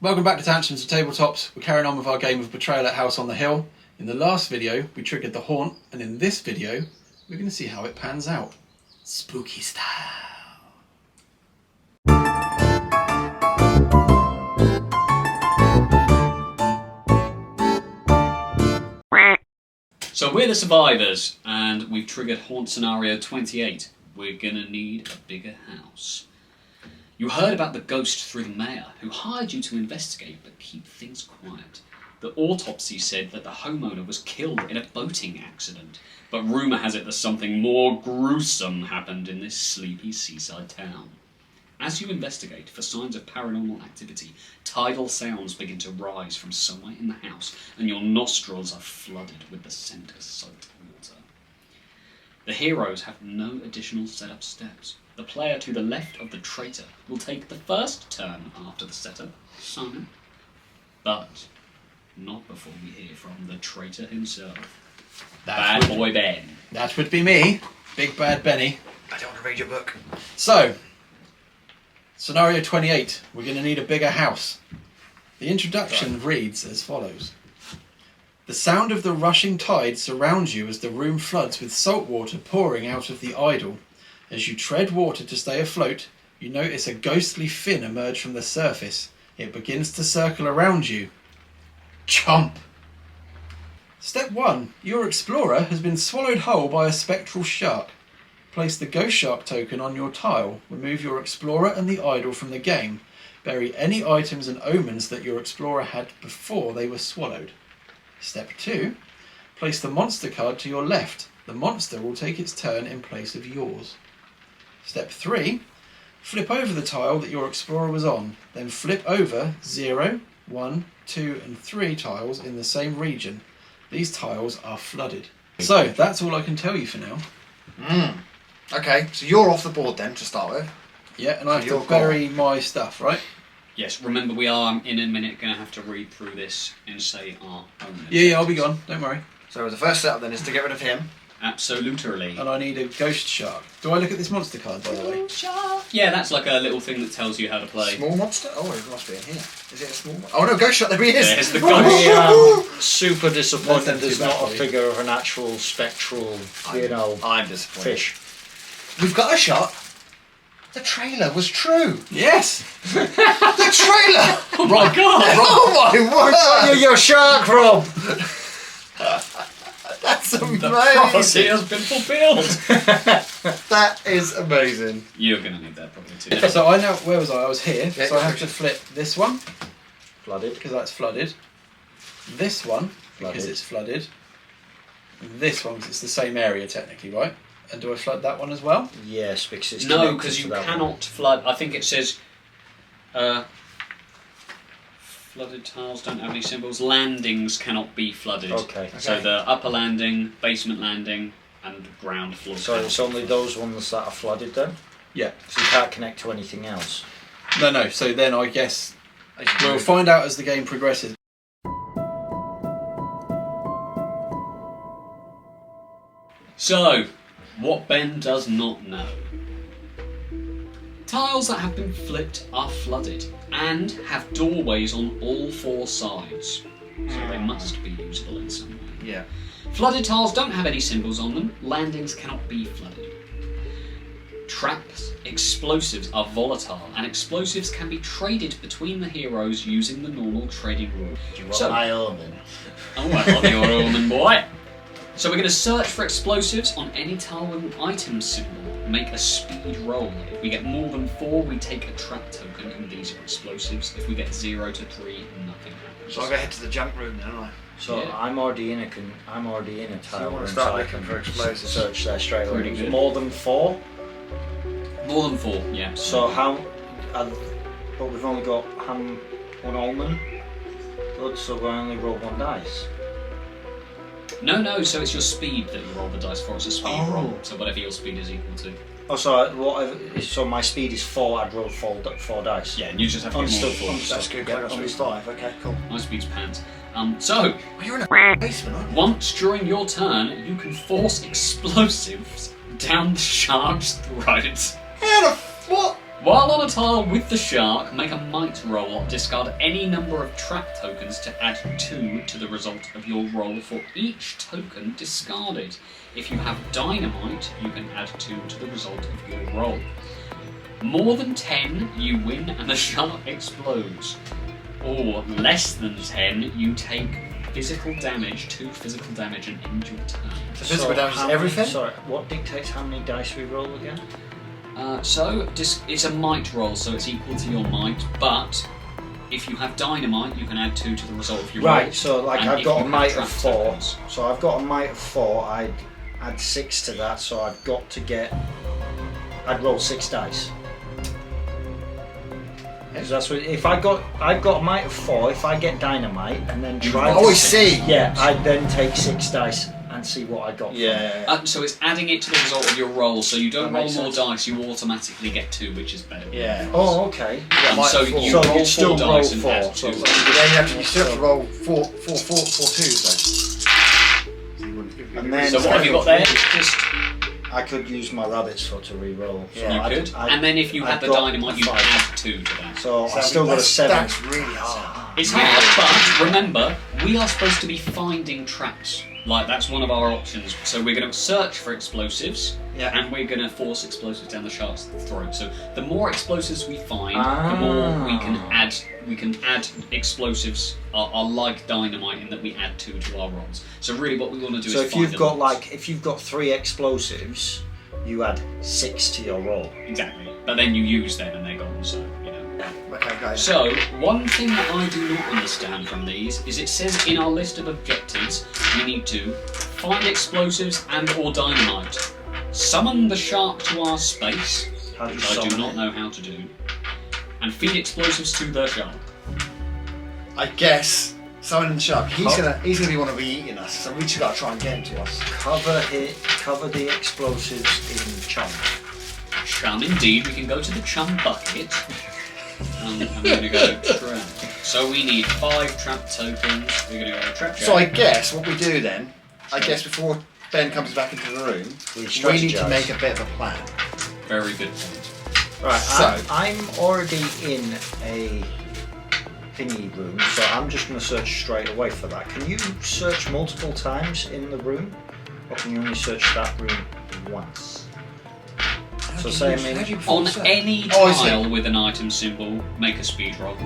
Welcome back to Tantrums and Tabletops. We're carrying on with our game of Betrayal at House on the Hill. In the last video, we triggered the haunt, and in this video, we're going to see how it pans out. Spooky style. So we're the survivors, and we've triggered haunt scenario 28. We're going to need a bigger house. You heard about the ghost through the mayor, who hired you to investigate but keep things quiet. The autopsy said that the homeowner was killed in a boating accident, but rumour has it that something more gruesome happened in this sleepy seaside town. As you investigate for signs of paranormal activity, tidal sounds begin to rise from somewhere in the house, and your nostrils are flooded with the scent of salt water. The heroes have no additional setup steps. The player to the left of the traitor will take the first turn after the setup, Simon, but not before we hear from the traitor himself, Bad Boy Ben. That would be me, Big Bad Benny. I don't want to read your book. So, scenario 28, we're going to need a bigger house. The introduction reads as follows. The sound of the rushing tide surrounds you as the room floods with salt water pouring out of the idol. As you tread water to stay afloat, you notice a ghostly fin emerge from the surface. It begins to circle around you. Chomp! Step 1. Your explorer has been swallowed whole by a spectral shark. Place the ghost shark token on your tile. Remove your explorer and the idol from the game. Bury any items and omens that your explorer had before they were swallowed. Step 2. Place the monster card to your left. The monster will take its turn in place of yours. Step 3. Flip over the tile that your explorer was on. Then flip over 0, 1, 2 and 3 tiles in the same region. These tiles are flooded. So, that's all I can tell you for now. Okay, so you're off the board then to start with. Yeah, and I have to bury my stuff, right? Yes, remember we are in a minute going to have to read through this and say our own. Yeah, I'll be gone. Don't worry. So the first setup then is to get rid of him. Absolutely. And I need a ghost shark. Do I look at this monster card, by the way? Yeah, that's like a little thing that tells you how to play. Small monster? Oh, it must be in here. Is it a small monster? Oh no, ghost shark, there he is! There's the I'm super disappointed there's too not a bad, figure of an actual spectral, I'm disappointed. fish. We've got a shot. The trailer was true. Yes! The trailer! Oh my god! Oh my word! You're your shark, Rob! That's The prophecy amazing! has been fulfilled! That is amazing. You're going to need that probably too. So I know, where was I? I was here. Yeah, So I have to flip this one, Flooded. because that's flooded. This one, because Flooded. it's flooded. This one, because it's the same area technically, right? And do I flood that one as well? Yes, because it's No, connected because to you that cannot one. flood. I think it says flooded tiles don't have any symbols. Landings cannot be flooded. Okay. So the upper landing, basement landing, and ground floor. So it's only those ones that are flooded then? Yeah. So you can't connect to anything else? No. So then I guess we'll find out as the game progresses. So, what Ben does not know. Tiles that have been flipped are flooded and have doorways on all 4 sides, so they must be usable in some way. Yeah. Flooded tiles don't have any symbols on them. Landings cannot be flooded. Traps, explosives are volatile, and explosives can be traded between the heroes using the normal trading rule. Do you want my omen? Oh, well, you're a woman, boy. So we're going to search for explosives on any tile with an item symbol. Make a speed roll. If we get more than 4, we take a trap token, and these are explosives. If we get 0 to 3, nothing happens. So I'll go head to the junk room then, aren't I? So Yeah. I'm already in a tile wanna room, start so I looking can for explosives. search there straight away. Pretty good. More than 4? More than 4, yeah. So how... but we've only got one omen. Good, so we only roll 1 dice. No, so it's your speed that you roll the dice for. It's a speed roll, so whatever your speed is equal to. Oh, so my speed is 4, I'd roll 4 dice. Yeah, and you just have to get Understood. more than 4. That's good, 'cause I got speed 5. Okay, cool. My speed's pants. So, Well, you're in a basement, aren't you? once during your turn, you can force explosives down the shark's throat. How the what? While on a tile with the shark, make a might roll. Discard any number of trap tokens to add 2 to the result of your roll for each token discarded. If you have dynamite, you can add 2 to the result of your roll. More than 10, you win and the shark explodes. Or less than 10, you take physical damage, 2 physical damage, and end your turn. So physical damage is everything? Sorry, what dictates how many dice we roll again? It's a might roll, so it's equal to your might, but if you have dynamite, you can add 2 to the result of your roll. Right, so like And I've if got you a might have of trap 4. tokens- So I've got a might of 4, I'd add 6 to that, so I've got to get... I'd roll 6 dice. Because that's what, I've got a might of 4, if I get dynamite and then try to... Oh, I see! Yeah, I'd then take 6 dice and see what I got from it. So it's adding it to the result of your roll, so you don't That roll makes more sense. dice, you automatically get 2, which is better. Yeah. Oh, okay. So might of you So roll you'd still 4 roll dice and 4, add 2. so- You still have to roll four twos though. And then So what have you got there? Just I could use my rabbit's foot to re-roll. So Yeah, you I'd- could, I'd- and then if you I'd had the got dynamite, a you 5. add 2 to that. So I still got a 7. That's really hard. It's hard, but remember, we are supposed to be finding traps. Like, that's one of our options. So we're going to search for explosives, Yeah. and we're going to force explosives down the shark's throat. So the more explosives we find, the more we can add. We can add explosives are like dynamite in that we add 2 to our rolls. So really, what we want to do So is if find you've got elements. if you've got 3 explosives, you add 6 to your roll. Exactly, but then you use them and they're gone. So you know. Okay, guys. So, one thing that I do not understand from these is it says in our list of objectives we need to find explosives and or dynamite, summon the shark to our space, How do you which I do summon not it? know how to do, and feed explosives to the shark. I guess summoning the shark. He's gonna be want to be eating us, so we just gotta try and get him to us. Cover the explosives in chum. Chum, indeed, we can go to the chum bucket. I'm going to go trap. So we need 5 trap tokens. We're going to go trap. So I guess what we do then, before Ben comes back into the room, we need to strategise. make a bit of a plan. Very good point. Right, So- I'm already in a thingy room, so I'm just going to search straight away for that. Can you search multiple times in the room, or can you only search that room once? So say On any Oh, I see. tile with an item symbol, make a speed roll.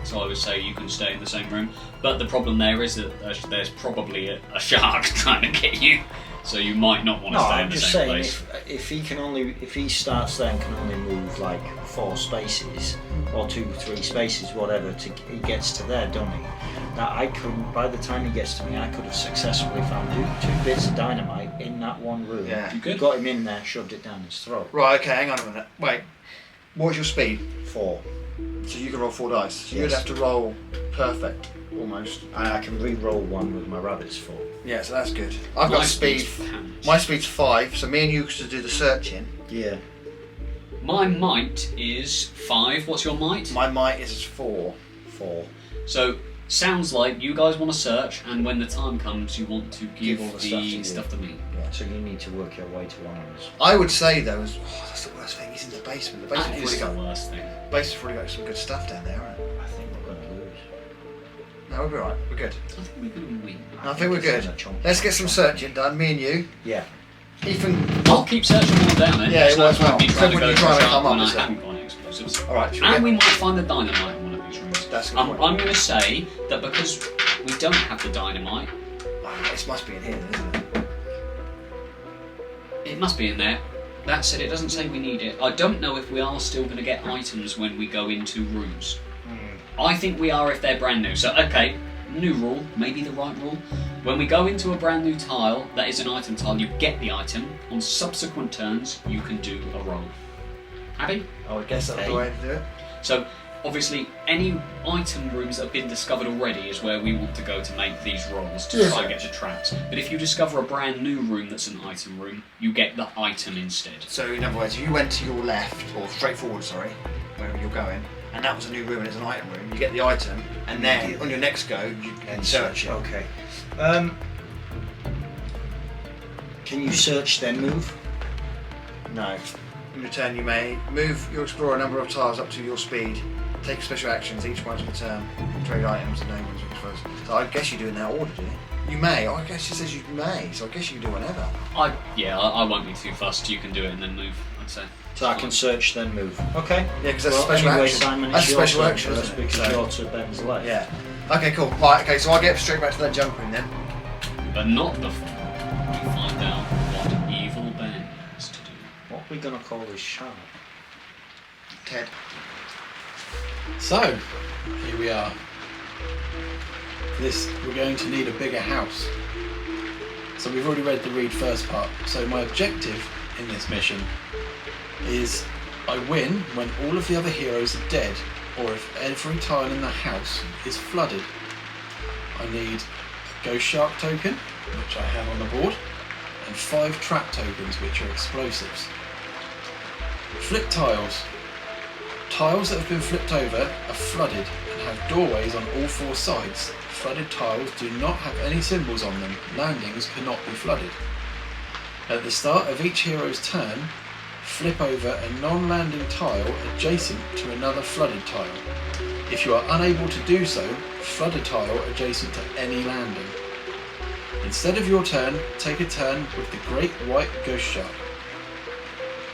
So I would say you can stay in the same room. But the problem there is that there's probably a shark trying to get you. So you might not want to No, stay in I'm the just same saying place. if he starts there and can only move like 4 spaces or 2-3 spaces, whatever, he gets to there, don't he? Now I couldn't. By the time he gets to me, I could have successfully found 2 bits of dynamite in that one room. Yeah. You good? Got him in there, shoved it down his throat. Right, okay, hang on a minute. Wait. What's your speed? 4. So you can roll 4 dice. So you'd Yes. have to roll perfect, almost. And I can re-roll one with my rabbit's foot. Yeah, so that's good. I've got My speed. speed's pants. My speed's 5, so me and you should do the searching. Yeah. My might is 5. What's your might? My might is 4. 4. So sounds like you guys want to search, and when the time comes, you want to give all the the stuff stuff to me. So you need to work your way to one of us. I would say though, that's the worst thing. He's in the basement. The That basement's is the already worst thing. got some good stuff down there, hasn't it? I think we're going to lose. No, we'll be alright. We're good. I think we're going to win. I think we're good. Let's get some searching done. Me and you. Yeah. Ethan. I'll keep searching while I'm down there. Yeah, It's no well, point me so trying to when go you to try a and shark come up when I with haven't got any explosives. Alright, should we And get... we might find the dynamite in one of these rooms. That's a good I'm point. going to say that because we don't have the dynamite, This must be in here, then, isn't it? it must be in there. That said, it doesn't say we need it. I don't know if we are still going to get items when we go into rooms. I think we are if they're brand new. So, okay, new rule, maybe the right rule. When we go into a brand new tile, that is an item tile, you get the item. On subsequent turns, you can do a roll. Happy? I would guess that's the way to do it. So, obviously, any item rooms that have been discovered already is where we want to go to make these rolls to try and get the traps. But if you discover a brand new room that's an item room, you get the item instead. So in other words, if you went to your left, or straight forward, sorry, wherever you're going, and that was a new room and it's an item room, you get the item, and then on your next go, you can search it. Okay. Can you search then move? No. In return, you may move your explorer a number of tiles up to your speed. Take special actions each once per turn. Trade items and names. So I guess you do in that order, do you? You may. I guess it says you may, so I guess you can do whenever. I won't be too fussed. You can do it and then move, I'd say. So I can search, then move. Okay. Yeah, because that's a special anyway, action. Simon, That's it's a your special turn, action, That's isn't it? because So- you're to Ben's left. Yeah. Okay, cool. Right, okay, so I get straight back to that junk room then. But not before we find out what evil Ben has to do. What are we going to call this shark? Ted. So, here we are. We're going to need a bigger house. So we've already read the read first part. So my objective in this mission is I win when all of the other heroes are dead, or if every tile in the house is flooded. I need a ghost shark token, which I have on the board, and 5 trap tokens, which are explosives. Flip tiles. Tiles that have been flipped over are flooded and have doorways on all 4 sides. Flooded tiles do not have any symbols on them. Landings cannot be flooded. At the start of each hero's turn, flip over a non-landing tile adjacent to another flooded tile. If you are unable to do so, flood a tile adjacent to any landing. Instead of your turn, take a turn with the Great White Ghost Shark.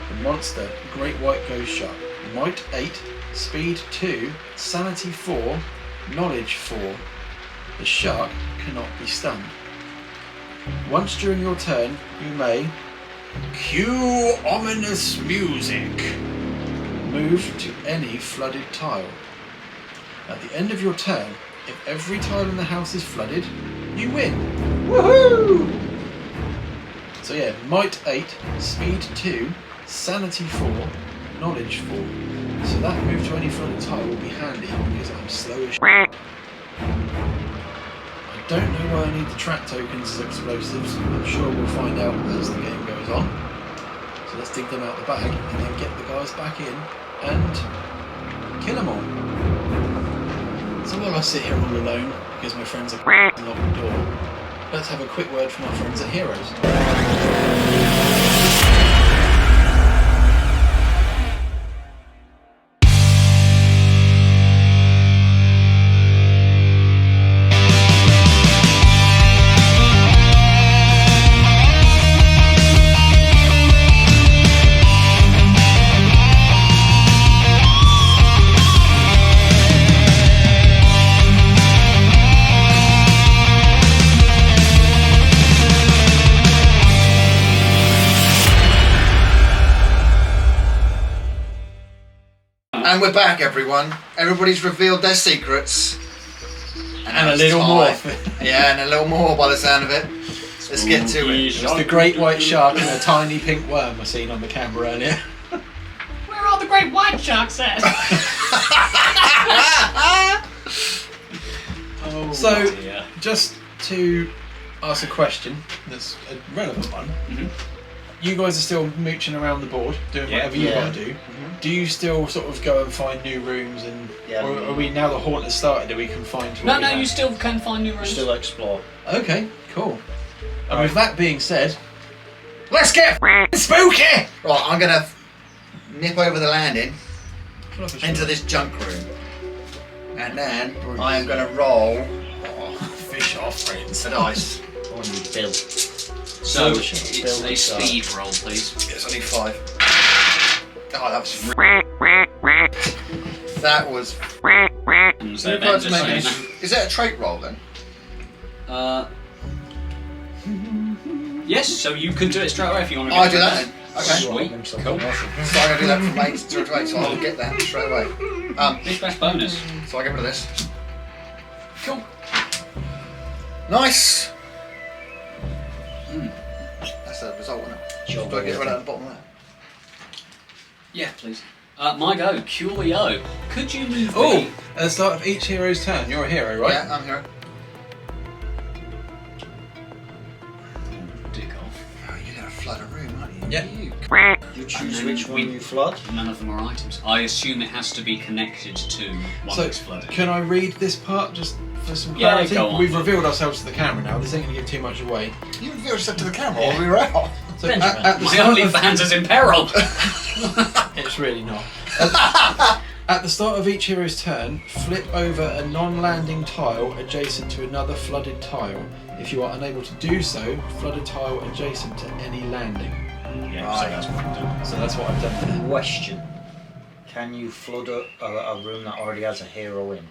The monster, Great White Ghost Shark. Might 8, Speed 2, Sanity 4, Knowledge 4. The shark cannot be stunned. Once during your turn, you may cue ominous music. Move to any flooded tile. At the end of your turn, if every tile in the house is flooded, you win. Woohoo! So yeah, Might 8, Speed 2, Sanity 4, Knowledge 4. So that move to any flooded tile will be handy because I'm slow as shit. I don't know why I need the trap tokens as explosives. I'm sure we'll find out as the game goes on. So let's dig them out the bag and then get the guys back in and kill them all. So while I sit here all alone because my friends are locked the door, let's have a quick word from our friends at Heroes. And we're back, everyone. Everybody's revealed their secrets. And a little more. Yeah, and a little more by the sound of it. Let's get to it. It's the great white shark and a tiny pink worm I seen on the camera earlier. Where are the great white sharks at? Oh, So, dear. just to ask a question that's a relevant one. Mhm. You guys are still mooching around the board, doing Yeah. whatever you Yeah. want to do. Do you still sort of go and find new rooms, and Yeah. or are we now the haunt has started? Are we confined to? No, what we no, have? you still can find new rooms. Still explore. Okay, cool. And with that being said, let's get spooky. Right, I'm gonna nip over the landing Feel like I should- into this junk room, and then I am gonna roll fish off, friends. a dice. On you, Bill. So, Build it's a a shark. speed roll, please. Yes, I need 5. Oh, that was. So Ben just saying that. Is that a trait roll then? Yes, so you can do it straight away if you want to. Oh, I do that then. Okay. Sweet. Something Cool. awesome. So I'm gonna do that from 8 to 8, so I'll get that straight away. Big bash bonus. So I get rid of this. Cool. Nice. That's the result, isn't it? Sure. Do I get rid of the bottom of that? Yeah, please. My go. Coolio. Could you move Oh, me? at the start of each hero's turn, you're a hero, right? Yeah, I'm here. Dick off. Oh, you're gonna flood a room, aren't you? Yeah. You. You choose And which then one we- you flood. None of them are items. I assume it has to be connected to one So, that's flooded. can I read this part just for some Yeah, clarity? go on. We've revealed ourselves to the camera now. This ain't going to give too much away. You revealed yourself to the camera while we were out. So Benjamin, at the My start of, OnlyFans is in peril. it's really not. At the start of each hero's turn, flip over a non-landing tile adjacent to another flooded tile. If you are unable to do so, flood a tile adjacent to any landing. Yeah, so that's what I'm doing. So that's what I've done there. Question. Can you flood a room that already has a hero in?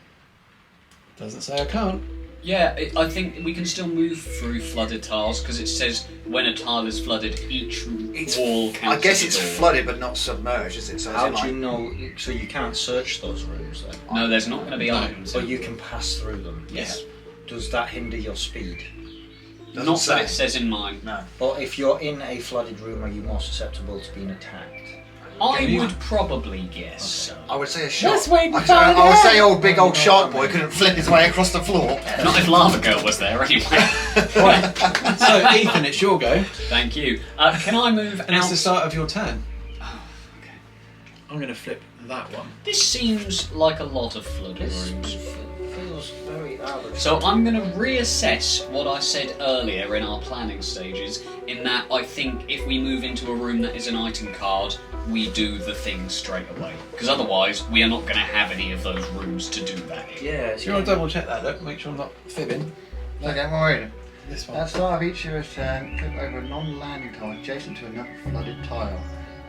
Doesn't say I can't. Yeah, I think we can still move through flooded tiles because it says when a tile is flooded, each wall counts. I guess as a it's door. flooded but not submerged, is it? So How is it do you like, know? So you can't search those rooms then? No, there's not going to be No, items. But you can pass through them. Yes. Does that hinder your speed? doesn't Not say. that it says in mine. No. Or if you're in a flooded room, are you more susceptible to being attacked? I you- would probably guess. I would say a shark. Let's wait and I find would say out. big old shark boy couldn't flip his way across the floor. Not if Lava Girl was there anyway. Right. So Ethan, it's your go, Thank you. Can I move and it's out? the start of your turn. Oh, okay. I'm going to flip that one. This seems like a lot of flooded This rooms. feels very arbitrary. So I'm going to reassess what I said earlier in our planning stages, in that I think if we move into a room that is an item card, we do the thing straight away. Because otherwise, we are not going to have any of those rooms to do that in. Yeah. Do you want to double check that? Look, make sure I'm not fibbing. Okay, I'm worried. This At one. the start of each hero's turn, flip over a non-landing tile adjacent to another flooded tile.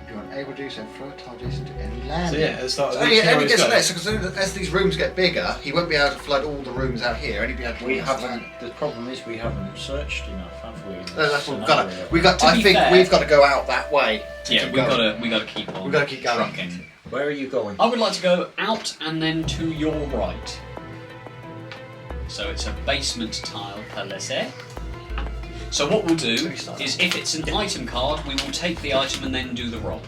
If you're unable to do so, throw a tile adjacent to any So landing. yeah, at the start of So each only hero's gets go. less because as these rooms get bigger, he won't be able to flood all the rooms out here. Only be able to. We haven't. The problem is we haven't searched enough, have we? No, that's what we've got. We got. To I be think fair- we've got to go out that way. Yeah, keep we going. got to keep on. We've got to keep going. trucking. Where are you going? I would like to go out and then to your right. So it's a basement tile per laissez. So what we'll do is, if it's an item card, we will take the item and then do the roll,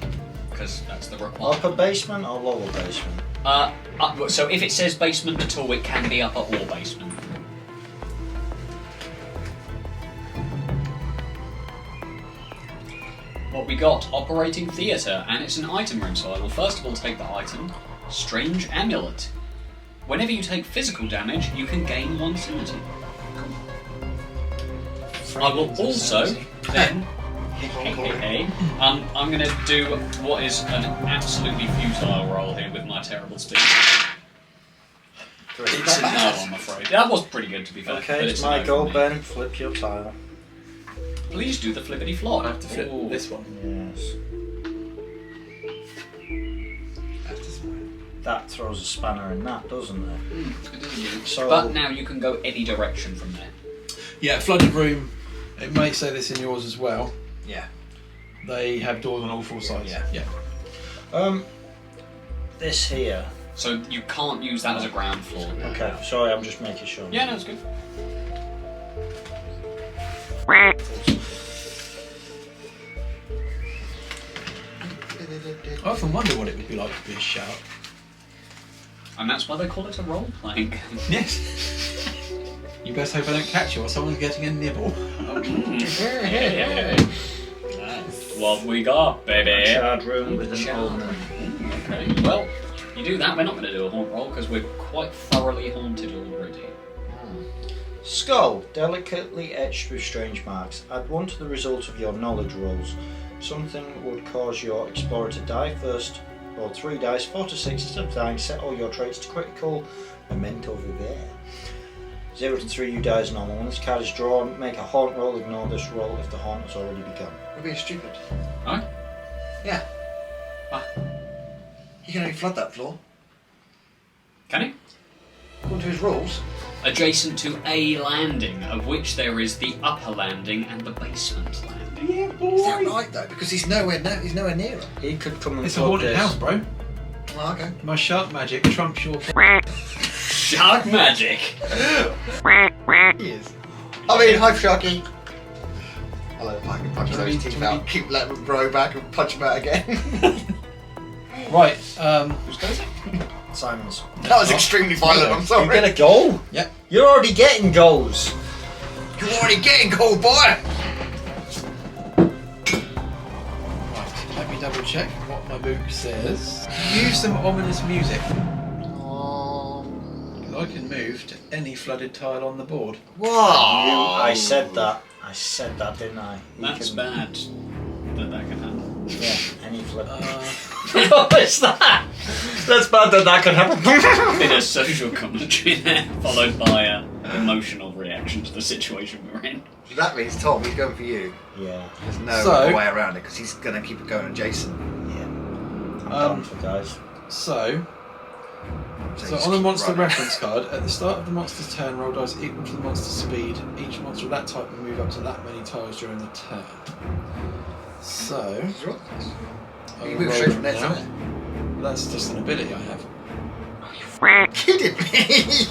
because that's the requirement. Upper basement or lower basement? So if it says basement at all, it can be upper or basement. What we got? Operating theatre, and it's an item room, so I will first of all take the item, Strange Amulet. Whenever you take physical damage, you can gain 1 sanity. I will also then, I'm going to do what is an absolutely futile roll here with my terrible speed. It's a no, I'm afraid. That was pretty good, to be fair. Okay, but it's a my no go, from me. Ben. Flip your tile. Please do the flippity flop. I have to flip Ooh. this one. Yes. That throws a spanner in that, doesn't it? So, But now you can go any direction from there. Yeah, flooded room. It may say this in yours as well. Yeah. They have doors on all 4 sides. Yeah. this here. So you can't use that as a ground floor. Okay, sorry, I'm just making sure. Yeah, no, it's good. I often wonder what it would be like to be a shark. And that's why they call it a role-playing game. Yes. You best hope I don't catch you or someone's getting a nibble. Yeah. That's what we got, baby. Charred room with an Charred. owner. Okay, well, you do that, we're not going to do a haunt roll because we're quite thoroughly haunted already. Skull, delicately etched with strange marks. Add 1 to the result of your knowledge rolls. Something would cause your explorer to die first. Roll 3 dice, 4 to 6 instead of dying. Set all your traits to critical. Memento vivere. 0 to 3, you die as normal. When this card is drawn, make a haunt roll. Ignore this roll if the haunt has already begun. We're being stupid. Alright? Yeah. Ah. He can only flood that floor. Can he? According to his rules. Adjacent to a landing, of which there is the upper landing and the basement landing. Yeah, boy. Is that right though? Because he's nowhere near her. He could come and It's a flood haunted this. house, bro. Oh, okay. My shark magic trumps your. Shark magic! He is. I mean, hi Sharky. I'll let him punch Do those we- teeth do we- out. Keep letting them grow back and punch them out again. Right. Who's goes it? Simon's. That was extremely violent. I'm You sorry. get a goal? Yep. You're already getting goals. You're already getting cold, boy. Right. Let me double check what my book says. Use some ominous music. Because I can move to any flooded tile on the board. Whoa. I said that. I said that, didn't I? You That's can- bad. that can happen. Yeah, any flip. What is that? That's bad that can happen. Bit of social commentary there, followed by an emotional reaction to the situation we're in. That means Tom, he's going for you. Yeah. There's no So- way around it because he's going to keep it going on Jason. Yeah. I'm done for guys. So just on the keep monster running. reference card, at the start of the monster's turn, roll dice equal to the monster's speed. Each monster of that type will move up to that many tiles during the turn. So I You will move roll straight from there, now. isn't it? That's just an ability I have. Kidding me?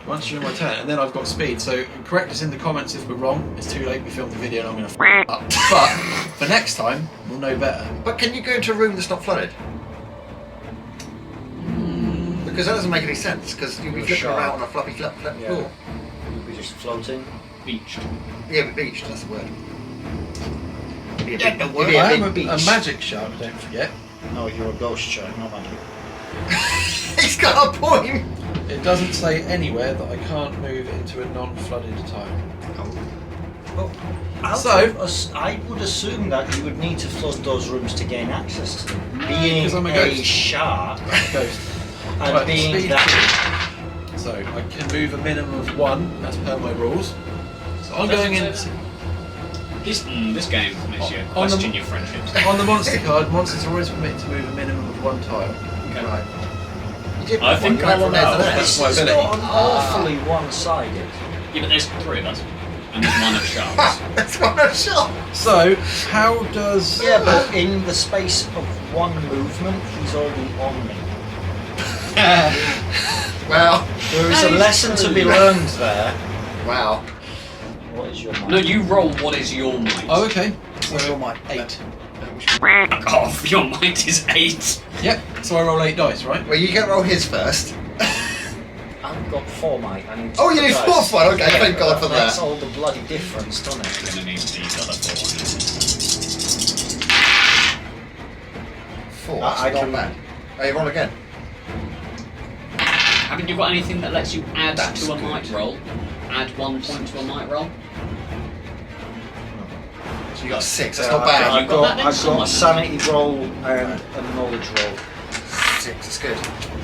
Once during my turn, and then I've got speed. So correct us in the comments if we're wrong. It's too late. We filmed the video, and I'm going to up. But for next time, we'll know better. But can you go into a room that's not flooded? Because that doesn't make any sense. Because you'll be You're flipping sharp. around on a fluffy flat floor. You'll be just floating. Beached. Yeah, but beached. That's the word. It'd be a Yeah, big- the word. it'd be I a am big a beach. magic shark. Don't forget. No, you're a ghost shark, not magic. He's got a point. It doesn't say anywhere that I can't move into a non-flooded tile. Well, I would assume that you would need to flood those rooms to gain access to them. Being 'cause I'm a a ghost. shark Ghost. and Right, being speed that. 2. So I can move a minimum of 1 as per my rules. So I'm going in. This game makes you On the- question your friendships. On the monster card, monsters are always permitted to move a minimum of 1 tile. Okay. Right. You did I one, think you went I'll from there to allow there. that. That's my It's ability. not an awfully one-sided. Yeah, but there's 3 of us. And there's one of sharks. That's what a shot. So how does? Yeah, but in the space of one movement, he's already on me. Well, There is a That is lesson to true. be learned there. wow. What is your mind? No, you roll what is your might. Oh, okay. What's So your might? 8. Fuck off. Your might is 8. Yep. So I roll 8 dice, right? Well, you can roll his first. I've got 4 might. I need Oh, you need dice. 4 fun. Okay, Yeah, thank God for That's that. all the bloody difference, doesn't it? I'm gonna need these other 4. 4. I That's not can- bad. Oh, you roll again. Haven't you got anything that lets you add That's to a good. might roll? Add 1 point to a might roll? So you got 6. That's Yeah, not bad. You've I've got that then, got someone. a sanity roll and a knowledge roll. 6. That's good.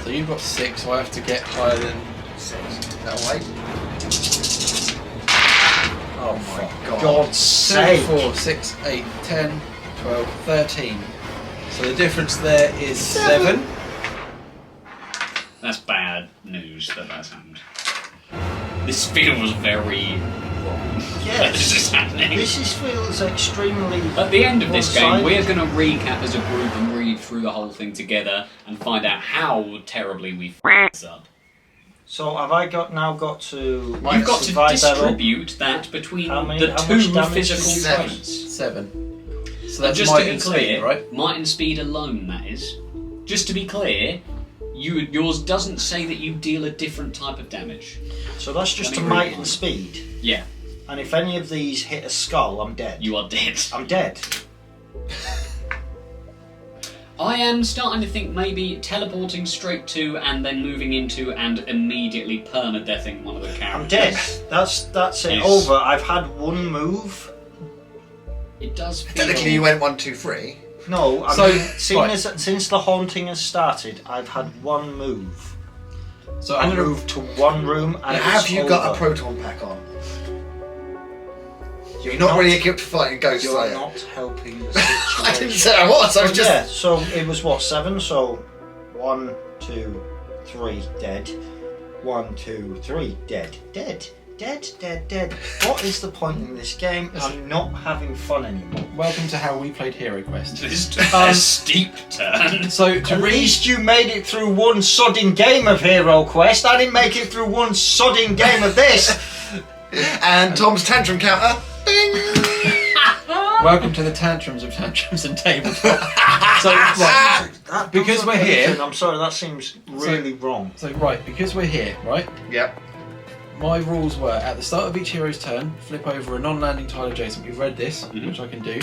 So you've got 6, so I have to get higher than 6. That'll wait. Oh my God. God's 2, sake! 4, 6, 8, 10, 12, 13. So the difference there is 7. That's bad news that's happened. This feels very wrong. that this is happening. This feels extremely. At the end of this game, one-sided. we're going to recap as a group and read through the whole thing together and find out how terribly we f***ed this up. So have I now got to? You've got to divide that up? distribute that between How many- the how 2 much damage physical is it? traits. 7. So And that's just might to be and clear, speed, right? might and speed alone, that is. Just to be clear, yours doesn't say that you deal a different type of damage. So that's just Let a me might read and speed. Yeah, And if any of these hit a skull, I'm dead. you are dead. I'm dead. I am starting to think maybe teleporting straight to and then moving into and immediately permadeathing one of the characters. I'm dead. That's it. Yes. Over. I've had one move. It does feel... Technically, you went 1, 2, 3. No, I So, mean, right. since the haunting has started, I've had one move. So I I'm gonna moved to one room and Have it's you got a over. proton pack on? You're You're not really equipped for fighting ghosts, You're are you? not helping the situation. I didn't say I was. I was Oh, just. yeah, so it was what, 7? So 1, 2, 3, dead. 1, 2, 3, dead. Dead. What is the point in this game? I'm not having fun anymore. welcome to how we played Hero Quest. This took a steep turn. So to At read, least you made it through one sodding game of Hero Quest. I didn't make it through one sodding game of this. And Tom's tantrum counter. Bing! welcome to the tantrums of tantrums and tabletops. So right, That Because doesn't we're here- mention- I'm sorry, that seems really wrong. so right, because we're here, right? Yep. My rules were at the start of each hero's turn, flip over a non-landing tile adjacent. We've read this, which I can do.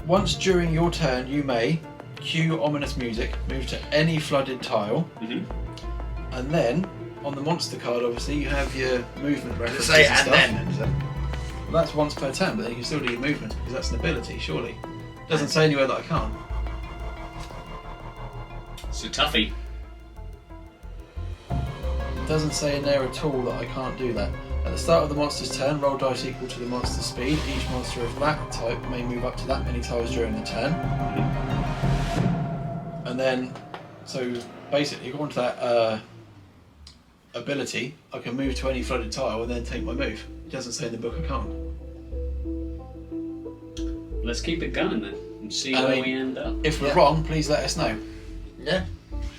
Once during your turn, you may cue ominous music, move to any flooded tile, and then on the monster card, obviously, you have your movement Does it references say and and stuff. then? Does it? Well, that's once per turn, but then you can still do your movement because that's an ability, surely. Doesn't say anywhere that I can't. It's a toughie. Doesn't say in there at all that I can't do that. At the start of the monster's turn, roll dice equal to the monster's speed. Each monster of that type may move up to that many tiles during the turn. And then, so basically, according to that ability, I can move to any flooded tile and then take my move. It doesn't say in the book I can't. Let's keep it going then and see I where mean, we end up. If we're wrong, please let us know. Yeah.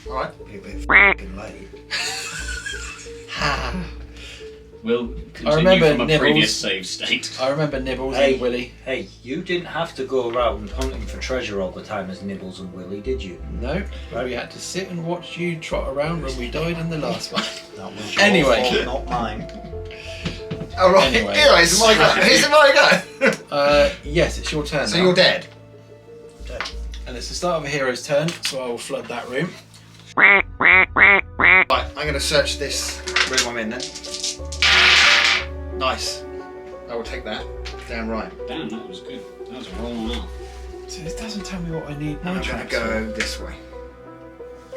Alright. Be a bit f***ing late. We'll I continue remember from a Nibbles. previous save state. I remember Nibbles Hey. and Willy. Hey, you didn't have to go around hunting for treasure all the time as Nibbles and Willy, did you? No, we had to sit and watch you trot around when we died in the last one. That was your Anyway. fault, not mine. Alright, Anyway. it's my go. It's my go. Yes, it's your turn So now. you're dead. And it's the start of a hero's turn, so I will flood that room. Right, I'm going to search this room I'm in then. Nice. I will take that. Damn right. Damn, that was good. That was a roll and a half. So this doesn't tell me what I need. I'm going to go this way.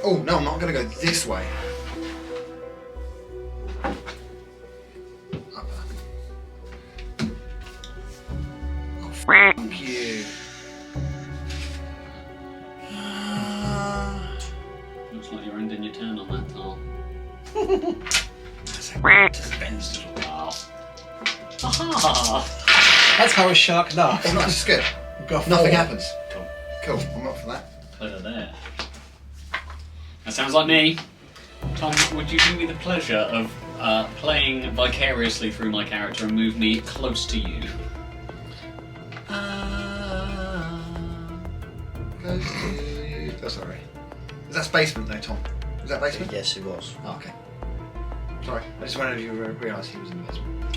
Oh, no, I'm not going to go this way. Up there. Oh, fuck you. Looks like you're ending your turn on that tile. Suspense. Laugh. Aha! That's how a shark laughs. Oh, nice, it's good. We've got Nothing four. happens. Cool. Cool, I'm up for that. Clever there. That sounds like me. Tom, would you do me the pleasure of playing vicariously through my character and move me close to you? Close to you. Oh, sorry. Is that basement though, Tom? Is that basement? Yes, it was. Oh, okay. Sorry, I just wanted you to realise he was in the basement.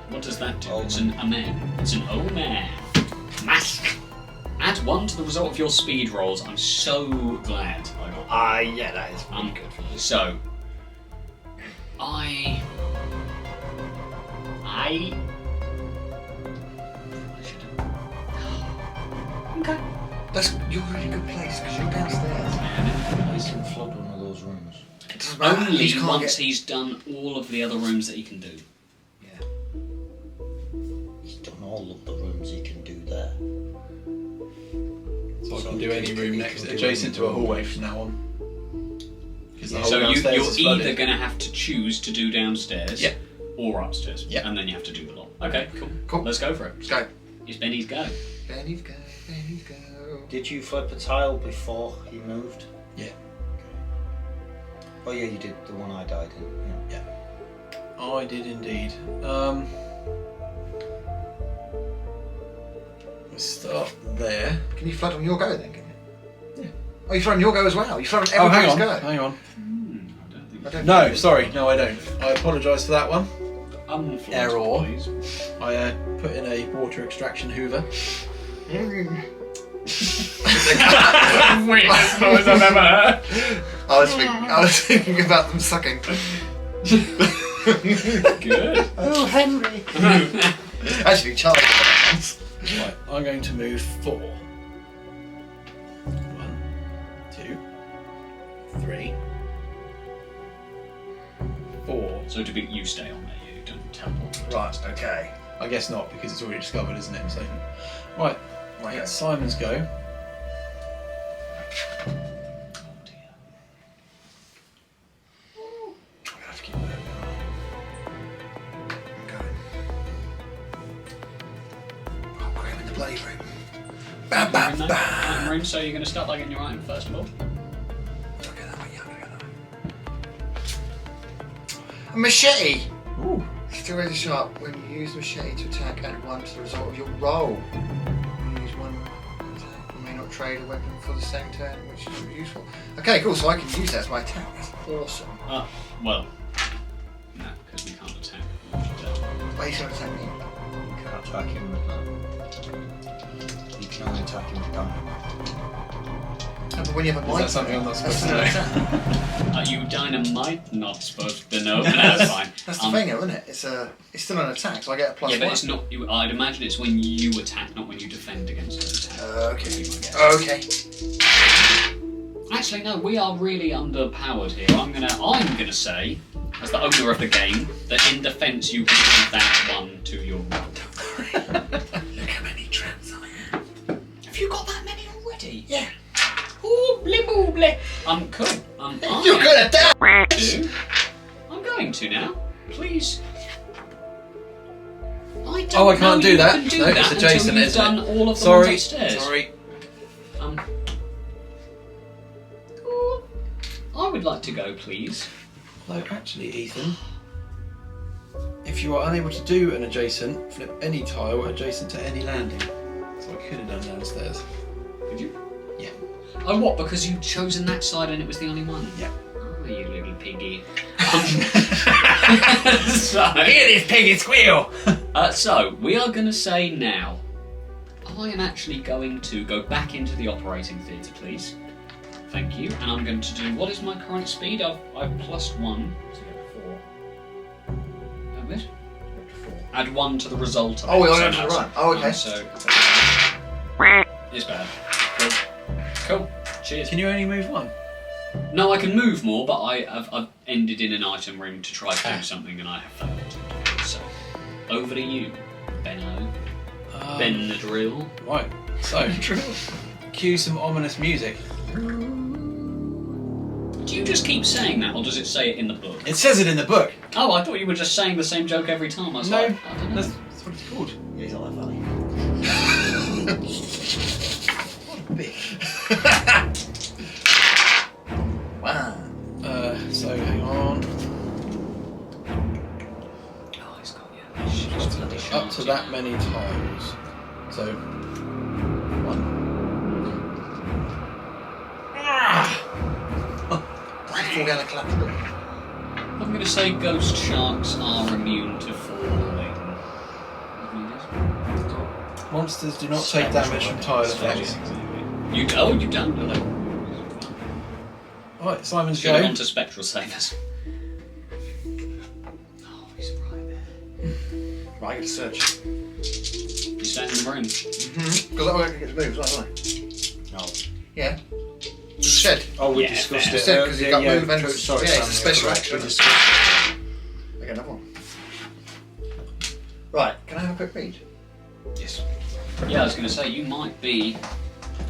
What does that do? Oh. It's an omen. It's an omen. Mask. Add 1 to the result of your speed rolls. I'm so glad I got Yeah, that is really good for you. So, I should have. Okay. You're a really good place because you're downstairs. You can flood one of those rooms. It doesn't matter. Only You can't once get- he's done all of the other rooms that he can do. Yeah. He's done all of the rooms he can do there. So I So can do you any can- room you next, can do adjacent any to a room. hallway from now on. Because the whole So downstairs you're is either flooded. going to have to choose to do downstairs Yeah. or upstairs. Yeah. And then you have to do the lot. Okay, cool. Cool. Let's go for it. Let's go. It's Benny's go. Benny's go, Benny's go. Did you flip a tile before he moved? Yeah. Oh yeah, you did the one I died in. Yeah. I did indeed. Let's start there. Can you flood on your go then, can you? Yeah. Oh, you flood on your go as well? You flood on Oh, hang everybody's on. go? Hang on. I don't think I don't No, know. sorry. No, I don't. I apologise for that one. Unflood, Error. please. I put in a water extraction hoover. Weirdest noise I've ever heard. I was thinking about them sucking. Good. Oh, Henry. Actually, Charlie. Right, I'm going to move 4. 1, 2, 3, 4. So to be, you stay on there, you don't teleport. Right, okay. I guess not, because it's already discovered, isn't it? So, right, Right. it's Simon's go. Oh dear. I'm gonna have to keep moving. I'm going. Oh, we're in the bloody room. Bam, bam, In that bam. room, so you're going to start by getting your item first of all. Okay, that way, yeah, I'm gonna go that way. A machete! Ooh. Still razor sharp. When you use the machete to attack, add 1 to the result of your roll. When you use 1 attack, you may not trade a weapon for the same turn, which is useful. Okay, cool, so I can use that as my attack. That's awesome. Well, no, because we can't attack. Why are you trying to attack me? can't attack him with that. You can only attack him with dynamite. No, but when you have a Is that something I'm not supposed to know? Are you dynamite? Not supposed to know, but that's fine. That's the thing, though, isn't it? It's still an attack, so I get a +1. Yeah, but it's not. I'd imagine it's when you attack, not when you defend against an attack. Okay. Actually, no. We are really underpowered here. I'm gonna say, as the owner of the game, that in defence you can add that 1 to your roll. Look how many traps I have. Have you got that many already? Yeah. Oobly boobly. Cool. You're good at that! I'm going to now. Please. I don't Oh, I can't know do you that. can do No, that it's until adjacent, you've isn't done it? all of the Sorry. ones upstairs. Sorry. I would like to go, please. No, actually, Ethan, if you are unable to do an adjacent, flip any tile adjacent to any landing. So I could have done downstairs. Could you? Yeah. Oh, what? Because you'd chosen that side and it was the only one? Yeah. Oh, you little piggy. So, Hear this piggy squeal! so, we are going to say now, I am actually going to go back into the operating theatre, please. Thank you. And I'm going to do, what is my current speed? I've +1. So you get 4. Have it? Add 1 to the result of Oh, it. we So are going to that's- run. Oh, okay. So, it's bad. Cool. Cheers. Can you only move 1? No, I can move more, but I've ended in an item room to try to do something and I have failed. So, over to you, Benno. Ben the Drill. Right, so, cue some ominous music. Do you just keep saying that, or does it say it in the book? It says it in the book. Oh, I thought you were just saying the same joke every time. I was No, like, I don't know. that's what it's called. He's not that funny. What a bitch. Wow. So, hang on. Oh, he's got bloody Up to shards, that yeah. many tiles. So, 1. Fall down the collapsible. I'm going to say ghost sharks are immune to falling. Monsters do not take damage from tile effects. You don't, do they? Right, Simon's Should have go. gone to spectral savers. Oh, he's right there. Right, I get to search. You stand in the room. Because that way I can get to move as well, don't I? No. Yeah. It's a shed. Oh, we Yeah, discussed fair. it. Said 'cause you got movement. Sorry, Yeah, it's a Sam, special you're action. correct. We discussed it. I get another one. Right, can I have a quick read? Yes. Yeah, I was going to say, you might be...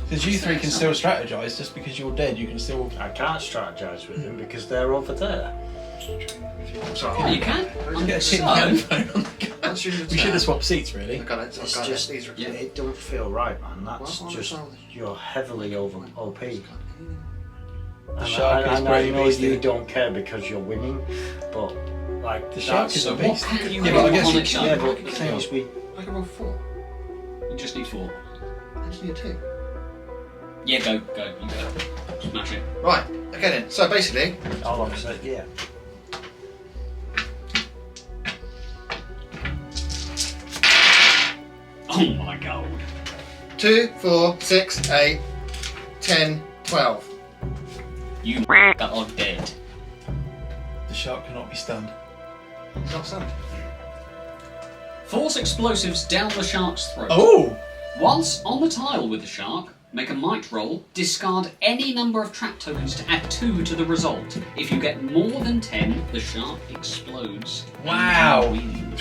Because you three can still strategiise, just because you're dead, you can still... I can't strategise with them because they're over there. Sorry. Oh, you can? Get a So, tin can phone on the go. That's usually the We should have turn. swapped seats, really. I've got it. I've It's got just, it. These are it don't feel right, man. That's What? just, What? you're heavily over OP. The shark is I pretty know beastly. you don't care because you're winning, but like The shark that's- is so a what beast. can you Yeah, roll but I guess on you its can- own? yeah, but the thing is, we I can roll 4. You just need 4. I just need a 2. Yeah, go. You go. Smash it. Right, okay then. So basically, all of us, yeah. Oh my god. 2, 4, 6, 8, 10, 12. You that are dead. The shark cannot be stunned. He's not stunned. Force explosives down the shark's throat. Oh! Once on the tile with the shark, make a might roll, discard any number of trap tokens to add 2 to the result. If you get more than 10, the shark explodes. and Wow. you win.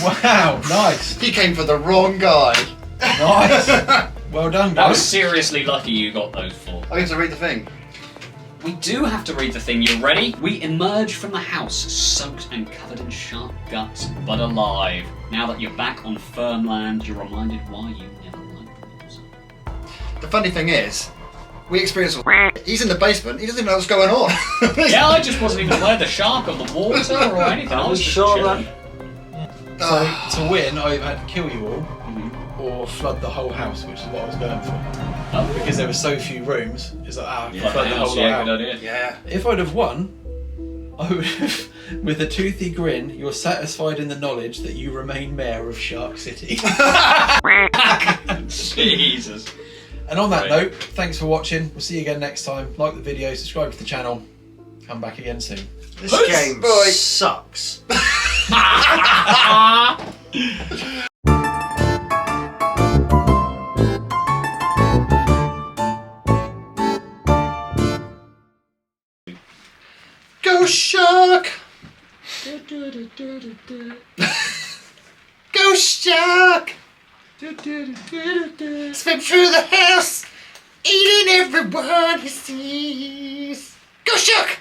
Wow, nice. He came for the wrong guy. Nice. Well done, That was guys. seriously lucky you got those 4. I get to read the thing. We do have to read the thing. You ready? We emerge from the house, soaked and covered in shark guts, but alive. Now that you're back on firm land, you're reminded why you never liked rules. The funny thing is, we experienced he's in the basement, he doesn't even know what's going on. Yeah, I just wasn't even aware of the shark or the water or anything. I was just sure chilling. So, to win, I either had to kill you all, Mhm. or flood the whole house, which is what I was going for. Oh, Because there were so few rooms, it's like, yeah, flood the whole lot yeah, out. good idea. Yeah. If I'd have won, With a toothy grin, you're satisfied in the knowledge that you remain mayor of Shark City. Jesus. And on that Right. note, thanks for watching. We'll see you again next time. Like the video, subscribe to the channel. Come back again soon. This Peace, game boy. sucks. Go Shark! Go Shark! Swim through the house, eating everyone he sees. Go Shark!